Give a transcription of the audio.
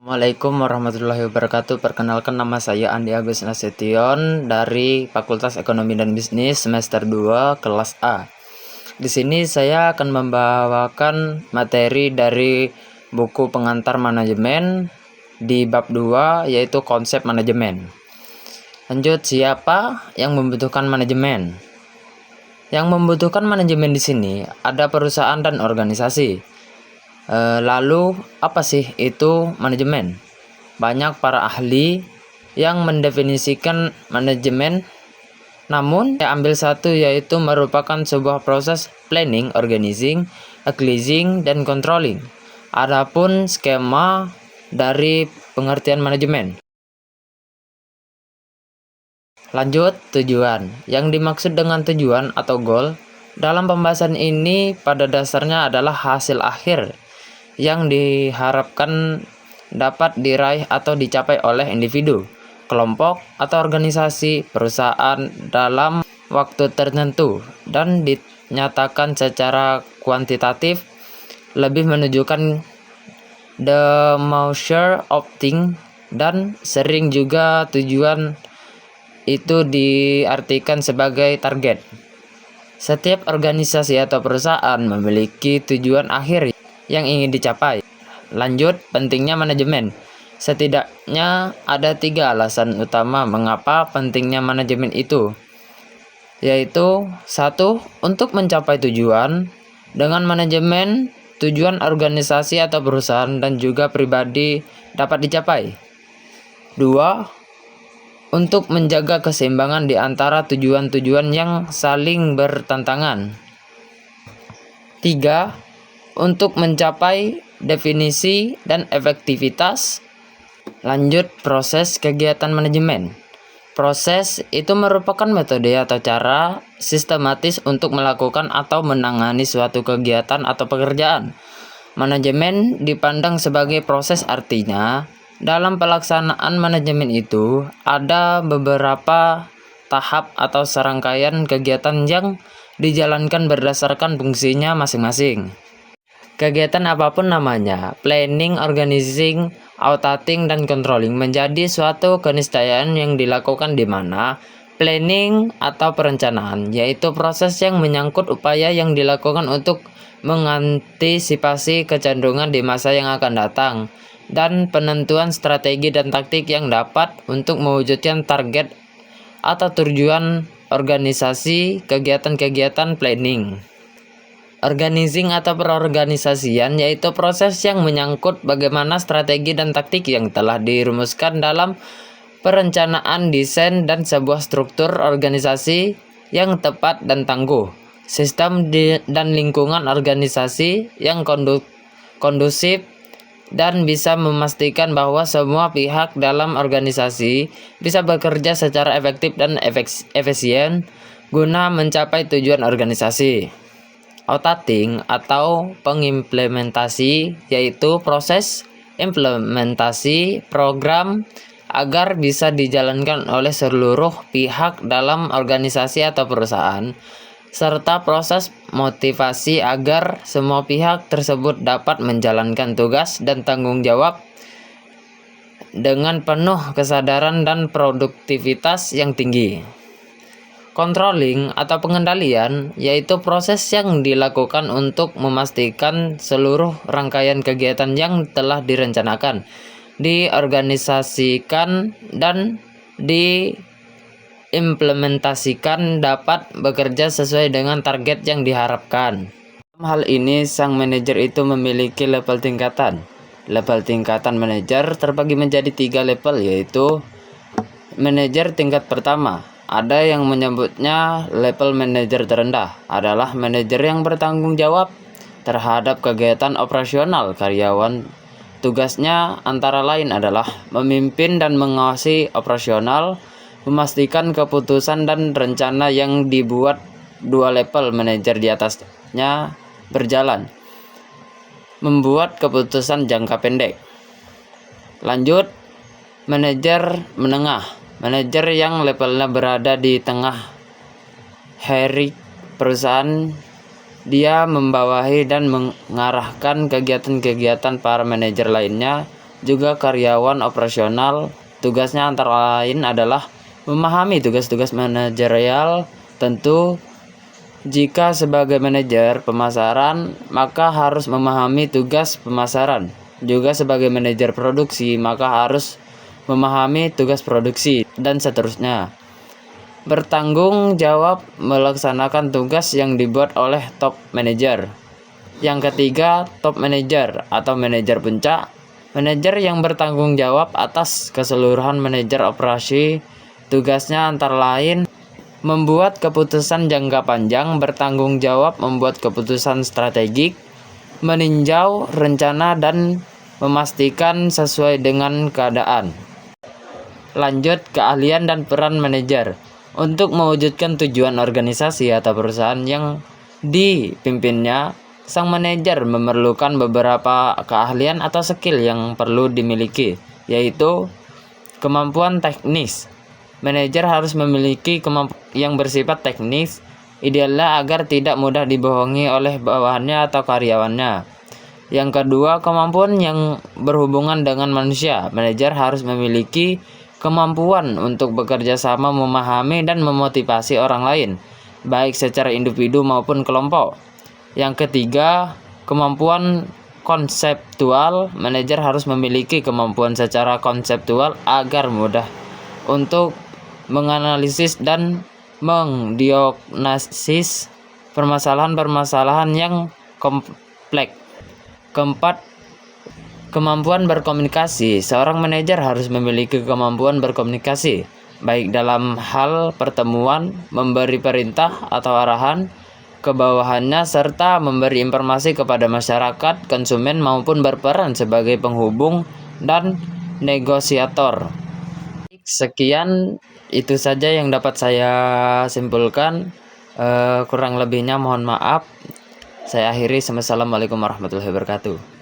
Assalamualaikum warahmatullahi wabarakatuh. Perkenalkan, nama saya Andi Agus Nasution dari Fakultas Ekonomi dan Bisnis semester 2 kelas A. Di sini saya akan membawakan materi dari buku pengantar manajemen di bab 2, yaitu konsep manajemen. Lanjut, siapa yang membutuhkan manajemen? Yang membutuhkan manajemen di sini ada perusahaan dan organisasi. Lalu apa sih itu manajemen? Banyak para ahli yang mendefinisikan manajemen, namun saya ambil satu, yaitu merupakan sebuah proses planning, organizing, analyzing, dan controlling. Adapun skema dari pengertian manajemen. Lanjut, tujuan. Yang dimaksud dengan tujuan atau goal dalam pembahasan ini pada dasarnya adalah hasil akhir yang diharapkan dapat diraih atau dicapai oleh individu, kelompok, atau organisasi perusahaan dalam waktu tertentu dan dinyatakan secara kuantitatif, lebih menunjukkan the measure of thing, dan sering juga tujuan itu diartikan sebagai target. Setiap organisasi atau perusahaan memiliki tujuan akhir yang ingin dicapai. Lanjut, pentingnya manajemen. Setidaknya ada 3 alasan utama mengapa pentingnya manajemen itu, yaitu 1. Untuk mencapai tujuan. Dengan manajemen, tujuan organisasi atau perusahaan dan juga pribadi dapat dicapai. 2. Untuk menjaga keseimbangan di antara tujuan-tujuan yang saling bertentangan. 3. Untuk mencapai definisi dan efektivitas. Lanjut, proses kegiatan manajemen. Proses itu merupakan metode atau cara sistematis untuk melakukan atau menangani suatu kegiatan atau pekerjaan. Manajemen dipandang sebagai proses, artinya dalam pelaksanaan manajemen itu ada beberapa tahap atau serangkaian kegiatan yang dijalankan berdasarkan fungsinya masing-masing. Kegiatan apapun namanya, planning, organizing, auditing, dan controlling menjadi suatu keniscayaan yang dilakukan di mana planning atau perencanaan, yaitu proses yang menyangkut upaya yang dilakukan untuk mengantisipasi kecenderungan di masa yang akan datang, dan penentuan strategi dan taktik yang dapat untuk mewujudkan target atau tujuan organisasi. Kegiatan-kegiatan planning, organizing atau perorganisasian, yaitu proses yang menyangkut bagaimana strategi dan taktik yang telah dirumuskan dalam perencanaan, desain, dan sebuah struktur organisasi yang tepat dan tangguh, sistem dan lingkungan organisasi yang kondusif, dan bisa memastikan bahwa semua pihak dalam organisasi bisa bekerja secara efektif dan efisien guna mencapai tujuan organisasi. Auditing atau pengimplementasi, yaitu proses implementasi program agar bisa dijalankan oleh seluruh pihak dalam organisasi atau perusahaan, serta proses motivasi agar semua pihak tersebut dapat menjalankan tugas dan tanggung jawab dengan penuh kesadaran dan produktivitas yang tinggi. Controlling atau pengendalian, yaitu proses yang dilakukan untuk memastikan seluruh rangkaian kegiatan yang telah direncanakan, diorganisasikan, dan diimplementasikan dapat bekerja sesuai dengan target yang diharapkan. Dalam hal ini, sang manajer itu memiliki level tingkatan. Level tingkatan manajer terbagi menjadi 3 level, yaitu manajer tingkat pertama. Ada yang menyebutnya level manajer terendah adalah manajer yang bertanggung jawab terhadap kegiatan operasional karyawan. Tugasnya antara lain adalah memimpin dan mengawasi operasional, memastikan keputusan dan rencana yang dibuat 2 level manajer di atasnya berjalan, membuat keputusan jangka pendek. Lanjut, manajer menengah. Manajer yang levelnya berada di tengah hierarki perusahaan. Dia membawahi dan mengarahkan kegiatan-kegiatan para manajer lainnya juga karyawan operasional. Tugasnya antara lain adalah memahami tugas-tugas manajerial. Tentu, jika sebagai manajer pemasaran, maka harus memahami tugas pemasaran. Juga sebagai manajer produksi, maka harus memahami tugas produksi, dan seterusnya. Bertanggung jawab melaksanakan tugas yang dibuat oleh top manager. Yang ketiga, top manager atau manajer puncak. Manajer yang bertanggung jawab atas keseluruhan manajer operasi. Tugasnya antara lain membuat keputusan jangka panjang, bertanggung jawab membuat keputusan strategik, meninjau rencana dan memastikan sesuai dengan keadaan. Lanjut, keahlian dan peran manajer. Untuk mewujudkan tujuan organisasi atau perusahaan yang dipimpinnya, sang manajer memerlukan beberapa keahlian atau skill yang perlu dimiliki, yaitu kemampuan teknis. Manajer harus memiliki kemampuan yang bersifat teknis, idealnya agar tidak mudah dibohongi oleh bawahannya atau karyawannya. Yang kedua, kemampuan yang berhubungan dengan manusia. Manajer harus memiliki kemampuan untuk bekerja sama, memahami dan memotivasi orang lain, baik secara individu maupun kelompok. Yang ketiga, kemampuan konseptual. Manajer harus memiliki kemampuan secara konseptual agar mudah untuk menganalisis dan mendiagnosis permasalahan-permasalahan yang kompleks. Keempat, kemampuan berkomunikasi. Seorang manajer harus memiliki kemampuan berkomunikasi, baik dalam hal pertemuan, memberi perintah atau arahan ke bawahannya, serta memberi informasi kepada masyarakat, konsumen, maupun berperan sebagai penghubung dan negosiator. Sekian, itu saja yang dapat saya simpulkan. Kurang lebihnya mohon maaf. Saya akhiri. Assalamualaikum warahmatullahi wabarakatuh.